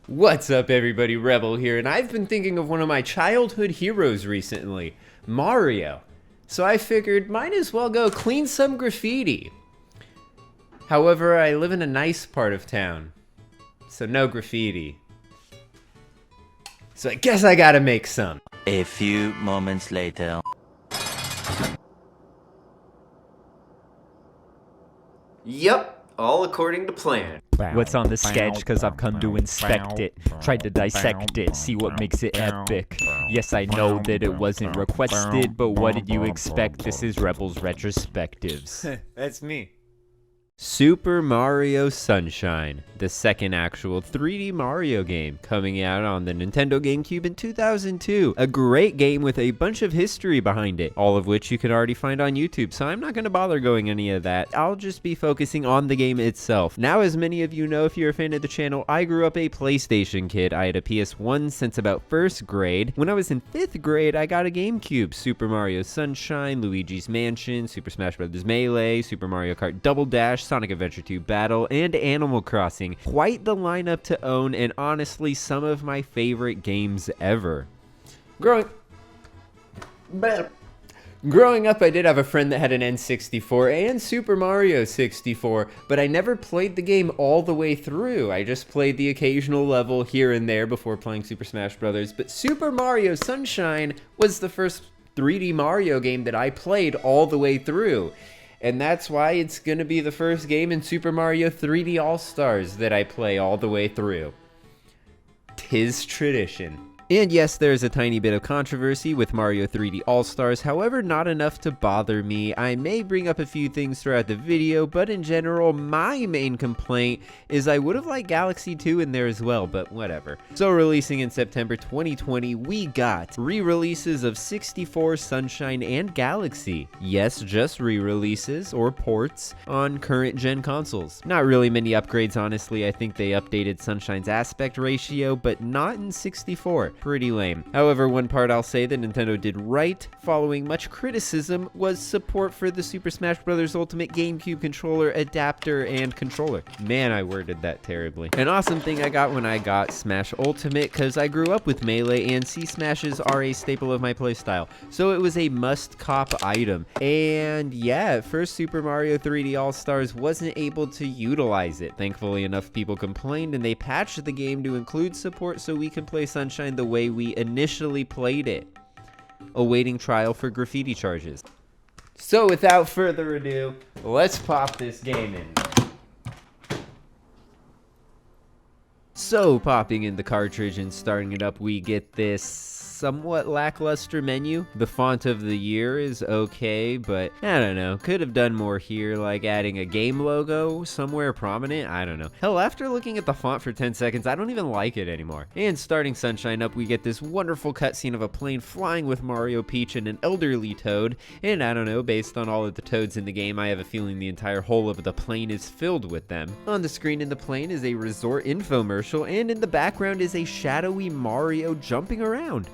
What's up everybody, Rebel here, and I've been thinking of one of my childhood heroes recently, Mario. So I figured might as well go clean some graffiti. However, I live in a nice part of town, so no graffiti. So I guess I gotta make some. A few moments later. Yep, all according to plan. What's on the sketch, cause I've come to inspect it. Tried to dissect it, see what makes it epic. Yes, I know that it wasn't requested, but what did you expect? This is Rebels Retrospectives. That's me. Super Mario Sunshine, the second actual 3D Mario game, coming out on the Nintendo GameCube in 2002. A great game with a bunch of history behind it, all of which you can already find on YouTube, so I'm not going to bother going any of that. I'll just be focusing on the game itself. Now, as many of you know if you're a fan of the channel, I grew up a PlayStation kid. I had a PS1 since about 1st grade. When I was in 5th grade, I got a GameCube. Super Mario Sunshine, Luigi's Mansion, Super Smash Bros. Melee, Super Mario Kart Double Dash, Sonic Adventure 2 Battle, and Animal Crossing. Quite the lineup to own, and honestly, some of my favorite games ever. Growing up, I did have a friend that had an N64 and Super Mario 64, but I never played the game all the way through. I just played the occasional level here and there before playing Super Smash Bros. But Super Mario Sunshine was the first 3D Mario game that I played all the way through. And that's why it's going to be the first game in Super Mario 3D All-Stars that I play all the way through. 'Tis tradition. And yes, there's a tiny bit of controversy with Mario 3D All-Stars, however, not enough to bother me. I may bring up a few things throughout the video, but in general, my main complaint is I would have liked Galaxy 2 in there as well, but whatever. So releasing in September 2020, we got re-releases of 64, Sunshine, and Galaxy. Yes, just re-releases, or ports, on current gen consoles. Not really many upgrades, honestly. I think they updated Sunshine's aspect ratio, but not in 64. Pretty lame. However, one part I'll say that Nintendo did right, following much criticism, was support for the Super Smash Bros. Ultimate GameCube controller, adapter, and controller. Man, I worded that terribly. An awesome thing I got when I got Smash Ultimate, because I grew up with Melee, and C-Smashes are a staple of my playstyle, so it was a must-cop item. And yeah, at first Super Mario 3D All-Stars wasn't able to utilize it. Thankfully, enough people complained, and they patched the game to include support so we can play Sunshine the way we initially played it, awaiting trial for graffiti charges. So without further ado, let's pop this game in. So popping in the cartridge and starting it up, we get this somewhat lackluster menu. The font of the year is okay, but I don't know, could have done more here, like adding a game logo somewhere prominent. I don't know. Hell, after looking at the font for 10 seconds, I don't even like it anymore. And starting Sunshine up, we get this wonderful cutscene of a plane flying with Mario, Peach, and an elderly Toad. And I don't know, based on all of the Toads in the game, I have a feeling the entire whole of the plane is filled with them. On the screen in the plane is a resort infomercial, and in the background is a shadowy Mario jumping around.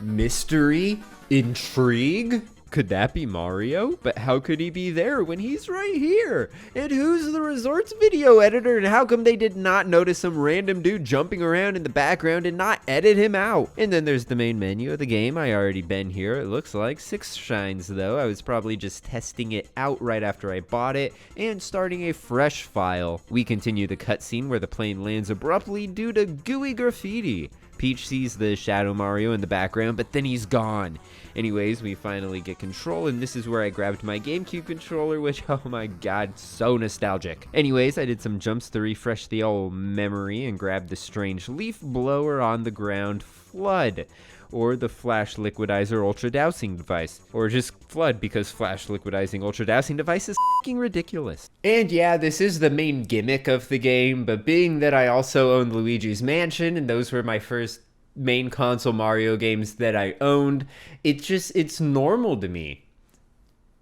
Mystery? Intrigue? Could that be Mario? But how could he be there when he's right here? And who's the resort's video editor, and how come they did not notice some random dude jumping around in the background and not edit him out? And then there's the main menu of the game. I already been here, it looks like. 6 shines though. I was probably just testing it out right after I bought it and starting a fresh file. We continue the cutscene where the plane lands abruptly due to gooey graffiti. Peach sees the Shadow Mario in the background, but then he's gone. Anyways, we finally get control, and this is where I grabbed my GameCube controller, which, oh my god, so nostalgic. Anyways, I did some jumps to refresh the old memory and grabbed the strange leaf blower on the ground, F.L.U.D, or the Flash Liquidizer Ultra Dousing Device. Or just F.L.U.D, because Flash Liquidizing Ultra Dousing Device is f***ing ridiculous. And yeah, this is the main gimmick of the game, but being that I also owned Luigi's Mansion, and those were my first main console Mario games that I owned, it's normal to me.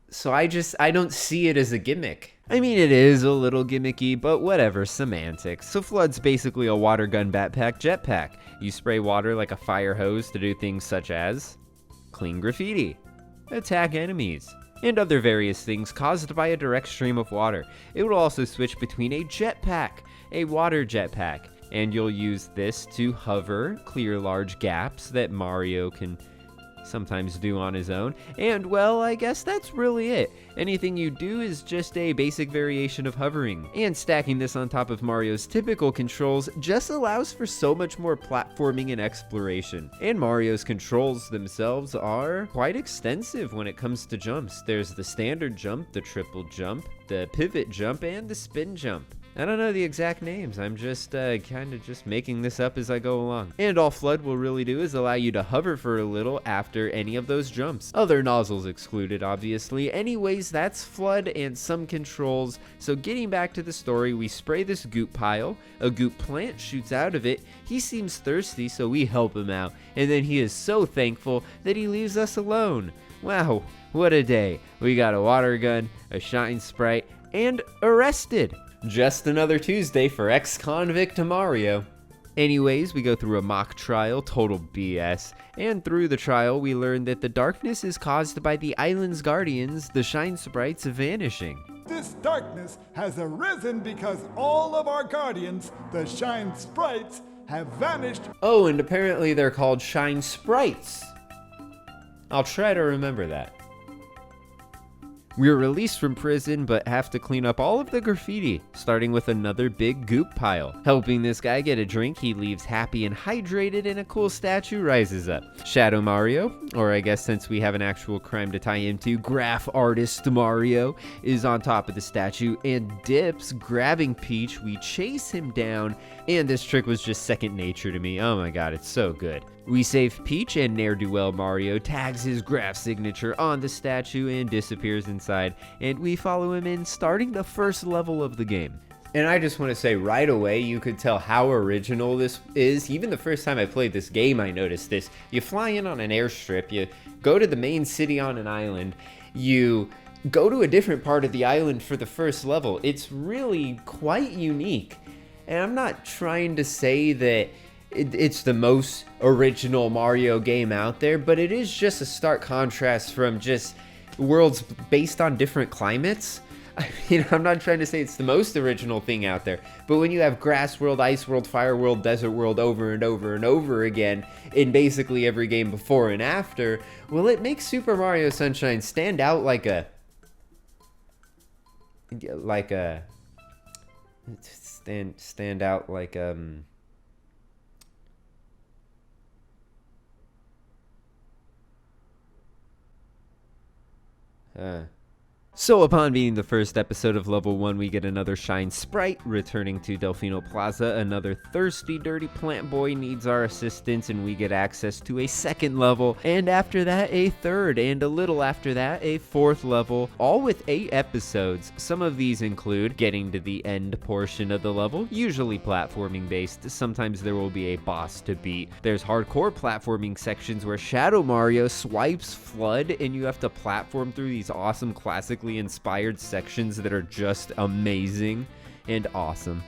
So I don't see it as a gimmick. I mean, it is a little gimmicky, but whatever, semantics. So F.L.U.D's basically a water gun backpack jetpack. You spray water like a fire hose to do things such as clean graffiti, attack enemies, and other various things caused by a direct stream of water. It will also switch between a jetpack, a water jetpack, and you'll use this to hover, clear large gaps that Mario can sometimes do on his own, and well, I guess that's really it. Anything you do is just a basic variation of hovering, and stacking this on top of Mario's typical controls just allows for so much more platforming and exploration. And Mario's controls themselves are quite extensive when it comes to jumps. There's the standard jump, the triple jump, the pivot jump, and the spin jump. I don't know the exact names, I'm just kind of just making this up as I go along. And all F.L.U.D will really do is allow you to hover for a little after any of those jumps. Other nozzles excluded, obviously. Anyways, that's F.L.U.D and some controls. So getting back to the story, we spray this goop pile, a goop plant shoots out of it, he seems thirsty so we help him out, and then he is so thankful that he leaves us alone. Wow, what a day. We got a water gun, a shine sprite, and arrested. Just another Tuesday for ex-convict Mario. Anyways, we go through a mock trial, total BS, and through the trial we learn that the darkness is caused by the island's guardians, the shine sprites, vanishing. This darkness has arisen because all of our guardians, the shine sprites, have vanished. Oh, and apparently they're called shine sprites. I'll try to remember that. We're released from prison, but have to clean up all of the graffiti, starting with another big goop pile. Helping this guy get a drink, he leaves happy and hydrated, and a cool statue rises up. Shadow Mario, or I guess since we have an actual crime to tie him to, graph artist Mario, is on top of the statue and dips, grabbing Peach. We chase him down, and this trick was just second nature to me. Oh my god, it's so good. We save Peach, and ne'er-do-well Mario tags his graph signature on the statue and disappears inside, and we follow him in, starting the first level of the game. And I just want to say right away, you could tell how original this is. Even the first time I played this game, I noticed this. You fly in on an airstrip, you go to the main city on an island, you go to a different part of the island for the first level. It's really quite unique. And I'm not trying to say that it's the most original Mario game out there, but it is just a stark contrast from just worlds based on different climates. I mean, I'm not trying to say it's the most original thing out there, but when you have Grass World, Ice World, Fire World, Desert World over and over and over again in basically every game before and after, well, it makes Super Mario Sunshine stand out like a stand out like So upon beating the first episode of level 1, we get another shine sprite. Returning to Delfino Plaza, another thirsty, dirty plant boy needs our assistance, and we get access to a second level, and after that a third, and a little after that a fourth level, all with 8 episodes. Some of these include getting to the end portion of the level, usually platforming based. Sometimes there will be a boss to beat. There's hardcore platforming sections where Shadow Mario swipes F.L.U.D, and you have to platform through these awesome classically inspired sections that are just amazing and awesome.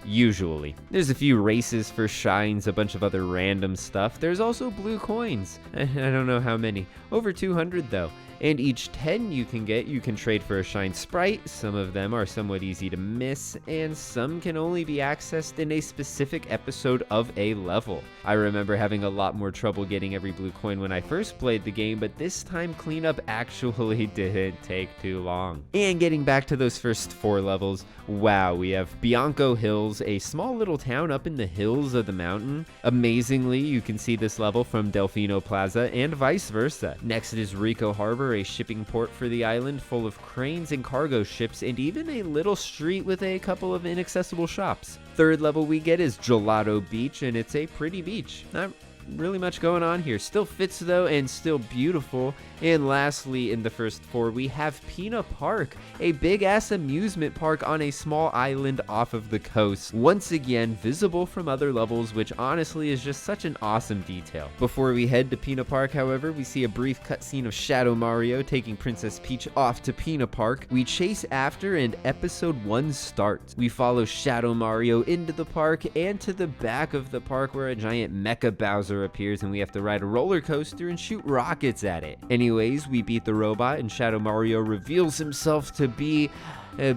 Usually. There's a few races for shines, a bunch of other random stuff. There's also blue coins. I don't know how many. Over 200 though. And each 10 you can get, you can trade for a shine sprite. Some of them are somewhat easy to miss, and some can only be accessed in a specific episode of a level. I remember having a lot more trouble getting every blue coin when I first played the game, but this time cleanup actually didn't take too long. And getting back to those first 4 levels, wow, we have Bianco Hills, a small little town up in the hills of the mountain. Amazingly, you can see this level from Delfino Plaza and vice versa. Next is Rico Harbor, a shipping port for the island full of cranes and cargo ships, and even a little street with a couple of inaccessible shops. Third level we get is Gelato Beach, and it's a pretty beach. Not really much going on here. Still fits though, and still beautiful. And lastly, in the first 4, we have Pina Park, a big-ass amusement park on a small island off of the coast. Once again, visible from other levels, which honestly is just such an awesome detail. Before we head to Pina Park, however, we see a brief cutscene of Shadow Mario taking Princess Peach off to Pina Park. We chase after, and episode 1 starts. We follow Shadow Mario into the park and to the back of the park where a giant Mecha Bowser appears, and we have to ride a roller coaster and shoot rockets at it. Anyways, we beat the robot, and Shadow Mario reveals himself to be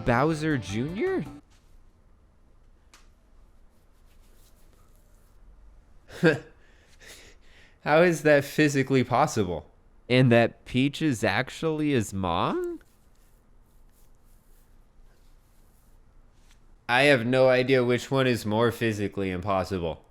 Bowser Jr.? How is that physically possible? And that Peach is actually his mom? I have no idea which one is more physically impossible.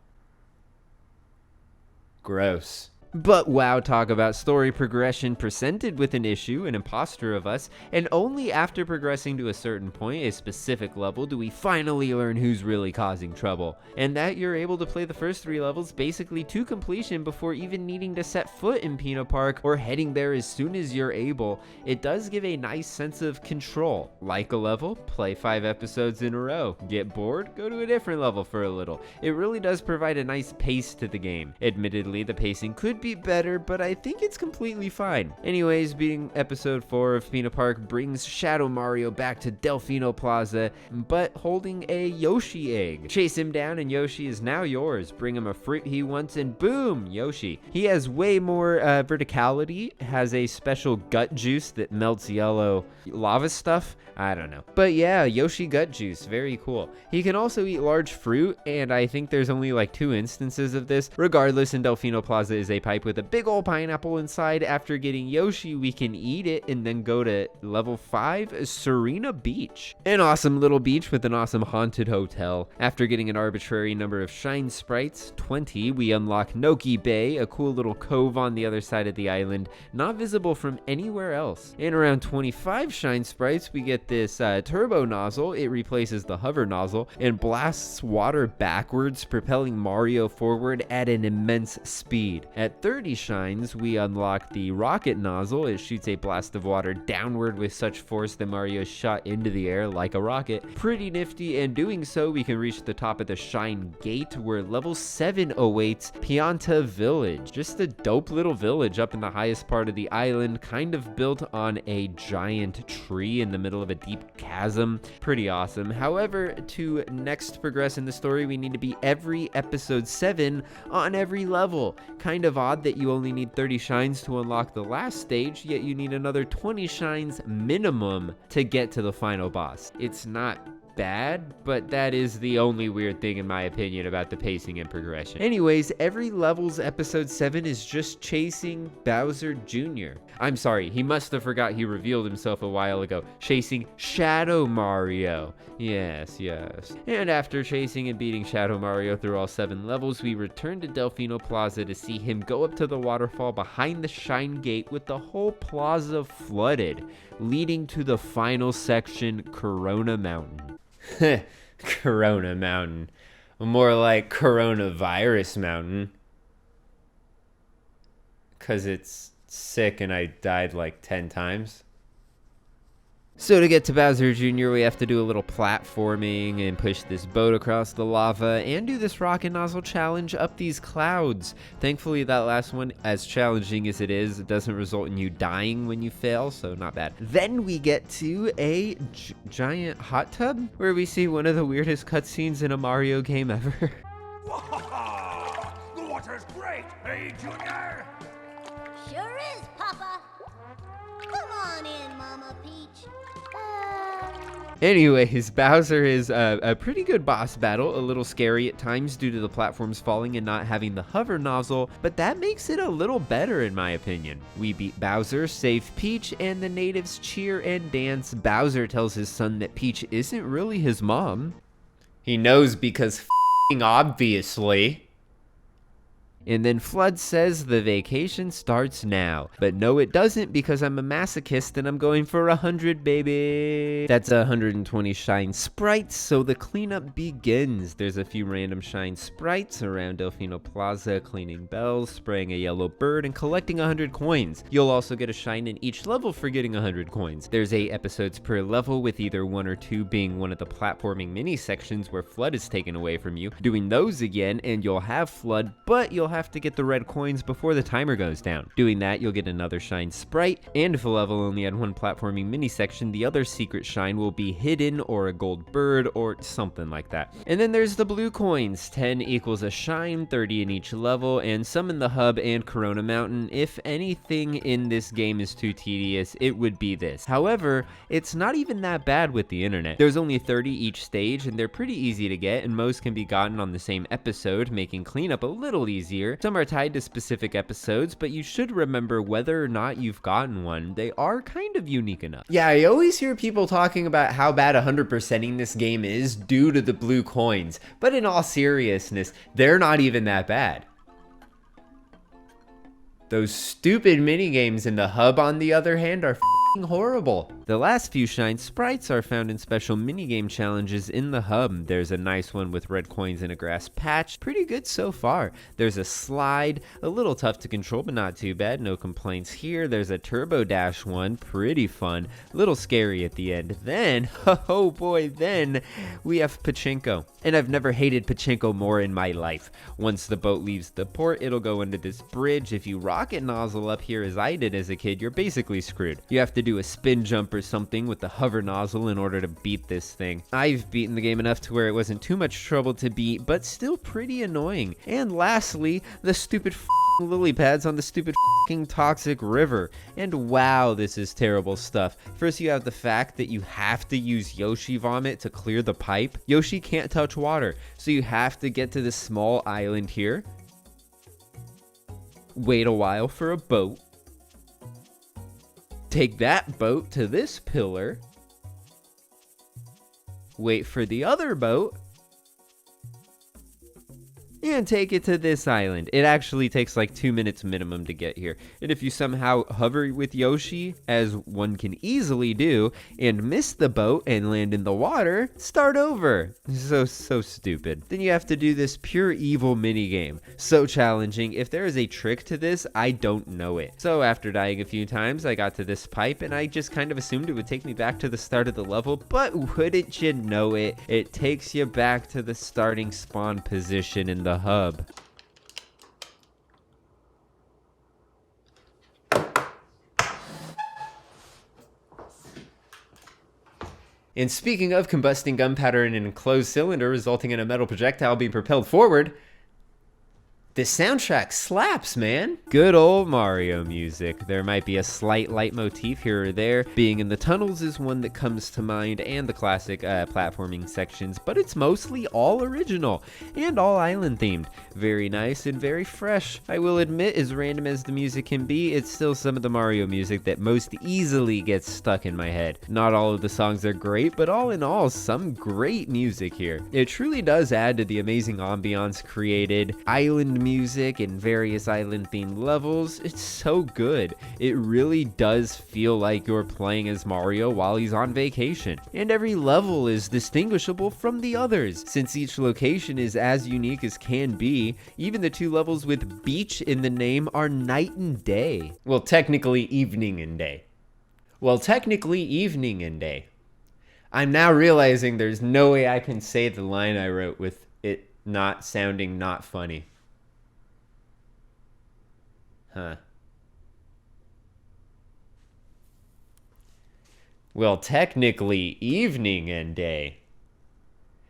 Gross. But wow, talk about story progression presented with an issue, an imposter of us, and only after progressing to a certain point, a specific level, do we finally learn who's really causing trouble. And that you're able to play the first 3 levels basically to completion before even needing to set foot in Peanut Park or heading there as soon as you're able. It does give a nice sense of control. Like a level, play 5 episodes in a row. Get bored? Go to a different level for a little. It really does provide a nice pace to the game. Admittedly, the pacing could be better, but I think it's completely fine. Anyways, beating episode 4 of Peanut Park brings Shadow Mario back to Delfino Plaza, but holding a Yoshi egg. Chase him down and Yoshi is now yours. Bring him a fruit he wants and boom, Yoshi. He has way more verticality, has a special gut juice that melts yellow lava stuff. I don't know. But yeah, Yoshi gut juice, very cool. He can also eat large fruit, and I think there's only like 2 instances of this. Regardless, in Delfino Plaza is a pipe with a big old pineapple inside. After getting Yoshi, we can eat it and then go to level 5, Serena Beach. An awesome little beach with an awesome haunted hotel. After getting an arbitrary number of shine sprites, 20, we unlock Noki Bay, a cool little cove on the other side of the island, not visible from anywhere else. And around 25 shine sprites, we get this turbo nozzle. It replaces the hover nozzle and blasts water backwards, propelling Mario forward at an immense speed. At 30 shines, we unlock the rocket nozzle. It shoots a blast of water downward with such force that Mario is shot into the air like a rocket. Pretty nifty, and doing so, we can reach the top of the Shine Gate, where level 7 awaits Pianta Village. Just a dope little village up in the highest part of the island, kind of built on a giant tree in the middle of a deep chasm. Pretty awesome. However, to next progress in the story, we need to be every episode 7 on every level. Kind of odd that you only need 30 shines to unlock the last stage, yet you need another 20 shines minimum to get to the final boss. It's not bad, but that is the only weird thing in my opinion about the pacing and progression. Anyways, every level's episode 7 is just chasing Bowser Jr. I'm sorry, he must have forgot he revealed himself a while ago. Chasing Shadow Mario. Yes. And after chasing and beating Shadow Mario through all 7 levels, we return to Delfino Plaza to see him go up to the waterfall behind the Shine Gate with the whole plaza flooded, leading to the final section, Corona Mountain. Corona Mountain. More like Coronavirus Mountain. 'Cause it's sick and I died like 10 times. So to get to Bowser Jr., we have to do a little platforming and push this boat across the lava and do this rocket nozzle challenge up these clouds. Thankfully, that last one, as challenging as it is, it doesn't result in you dying when you fail, so not bad. Then we get to a giant hot tub where we see one of the weirdest cutscenes in a Mario game ever. The water's great, hey, Junior? Sure is, Papa. Come on in, Mama Peach. Anyways, Bowser is a pretty good boss battle, a little scary at times due to the platforms falling and not having the hover nozzle, but that makes it a little better in my opinion. We beat Bowser, save Peach, and the natives cheer and dance. Bowser tells his son that Peach isn't really his mom. He knows because f***ing obviously. And then F.L.U.D says the vacation starts now. But no, it doesn't, because I'm a masochist and I'm going for 100, baby. That's 120 shine sprites, so the cleanup begins. There's a few random shine sprites around Delfino Plaza, cleaning bells, spraying a yellow bird, and collecting 100 coins. You'll also get a shine in each level for getting 100 coins. There's 8 episodes per level, with either 1 or 2 being one of the platforming mini sections where F.L.U.D is taken away from you. Doing those again, and you'll have F.L.U.D, but you'll have to get the red coins before the timer goes down. Doing that, you'll get another shine sprite, and if a level only had one platforming mini section, the other secret shine will be hidden or a gold bird or something like that. And then there's the blue coins. 10 equals a shine, 30 in each level, and some in the hub and Corona Mountain. If anything in this game is too tedious, it would be this. However, it's not even that bad with the internet. There's only 30 each stage, and they're pretty easy to get, and most can be gotten on the same episode, making cleanup a little easier. Some are tied to specific episodes, but you should remember whether or not you've gotten one. They are kind of unique enough. Yeah, I always hear people talking about how bad 100%ing this game is due to the blue coins, but in all seriousness, they're not even that bad. Those stupid minigames in the hub, on the other hand, are horrible. The last few shine sprites are found in special minigame challenges in the hub. There's a nice one with red coins in a grass patch. Pretty good so far. There's a slide, a little tough to control, but not too bad. No complaints here. There's a turbo dash one, pretty fun. A little scary at the end. Then, oh boy, then we have pachinko. And I've never hated pachinko more in my life. Once the boat leaves the port, it'll go into this bridge. If you rocket nozzle up here as I did as a kid, you're basically screwed. You have to do a spin jump or something with the hover nozzle in order to beat this thing. I've beaten the game enough to where it wasn't too much trouble to beat, but still pretty annoying. And lastly, the stupid lily pads on the stupid toxic river. And wow, this is terrible stuff. First, you have the fact that you have to use Yoshi vomit to clear the pipe. Yoshi can't touch water, so you have to get to this small island here, wait a while for a boat, take that boat to this pillar, wait for the other boat, and take it to this island. It actually takes like 2 minutes minimum to get here. And if you somehow hover with Yoshi, as one can easily do, and miss the boat and land in the water, start over. So stupid. Then you have to do this pure evil minigame. So challenging. If there is a trick to this, I don't know it. So after dying a few times, I got to this pipe, and I just kind of assumed it would take me back to the start of the level, but wouldn't you know it, it takes you back to the starting spawn position in the hub. And speaking of combusting gunpowder in an enclosed cylinder resulting in a metal projectile being propelled forward, this soundtrack slaps, man. Good old Mario music. There might be a slight leitmotif here or there. Being in the tunnels is one that comes to mind, and the classic platforming sections, but it's mostly all original and all island themed. Very nice and very fresh. I will admit, as random as the music can be, it's still some of the Mario music that most easily gets stuck in my head. Not all of the songs are great, but all in all, some great music here. It truly does add to the amazing ambiance created. Island music and various island themed levels, it's so good. It really does feel like you're playing as Mario while he's on vacation. And every level is distinguishable from the others. Since each location is as unique as can be, even the 2 levels with beach in the name are night and day. Well, technically evening and day. I'm now realizing there's no way I can say the line I wrote with it not sounding not funny. Huh. Well, technically evening and day.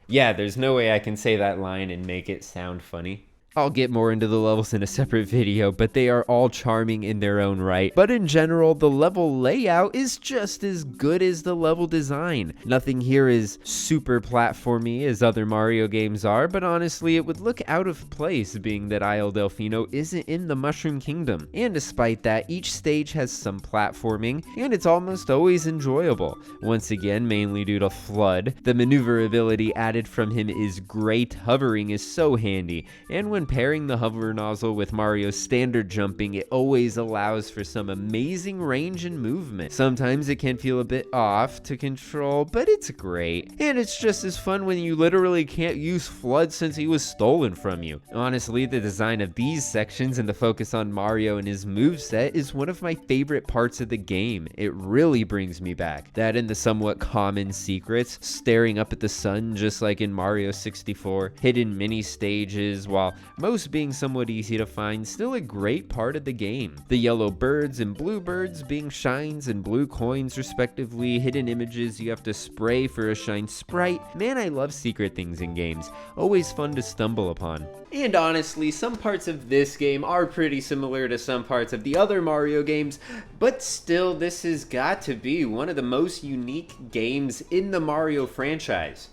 Yeah, there's no way I can say that line and make it sound funny. I'll get more into the levels in a separate video, but they are all charming in their own right. But in general, the level layout is just as good as the level design. Nothing here is super platformy as other Mario games are, but honestly, it would look out of place being that Isle Delfino isn't in the Mushroom Kingdom. And despite that, each stage has some platforming, and it's almost always enjoyable. Once again, mainly due to F.L.U.D. The maneuverability added from him is great. Hovering is so handy, and when pairing the hover nozzle with Mario's standard jumping, it always allows for some amazing range and movement. Sometimes it can feel a bit off to control, but it's great. And it's just as fun when you literally can't use F.L.U.D. since he was stolen from you. Honestly, the design of these sections and the focus on Mario and his moveset is one of my favorite parts of the game. It really brings me back. That and the somewhat common secrets, staring up at the sun just like in Mario 64, hidden mini stages, while most being somewhat easy to find, still a great part of the game. The yellow birds and blue birds being shines and blue coins respectively, hidden images you have to spray for a shine sprite. Man, I love secret things in games, always fun to stumble upon. And honestly, some parts of this game are pretty similar to some parts of the other Mario games, but still, this has got to be one of the most unique games in the Mario franchise.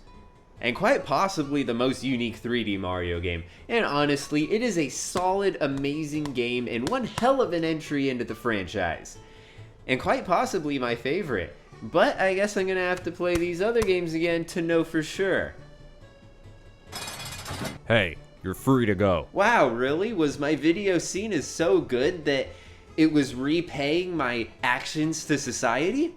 And quite possibly the most unique 3D Mario game. And honestly, it is a solid, amazing game and one hell of an entry into the franchise. And quite possibly my favorite. But I guess I'm gonna have to play these other games again to know for sure. Hey, you're free to go. Wow, really? Was my video seen as so good that it was repaying my actions to society?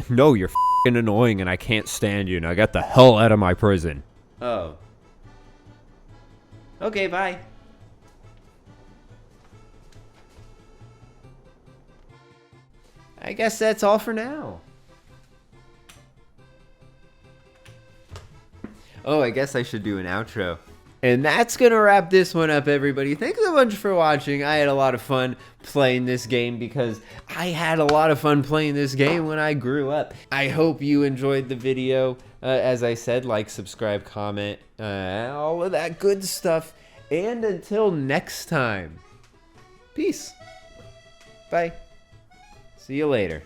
No, you're f***ing annoying and I can't stand you. Now get the hell out of my prison. Oh. Okay, bye. I guess that's all for now. Oh, I guess I should do an outro. And that's gonna wrap this one up, everybody. Thanks a bunch for watching. I had a lot of fun playing this game because I had a lot of fun playing this game when I grew up. I hope you enjoyed the video. As I said, like, subscribe, comment, all of that good stuff. And until next time, peace. Bye. See you later.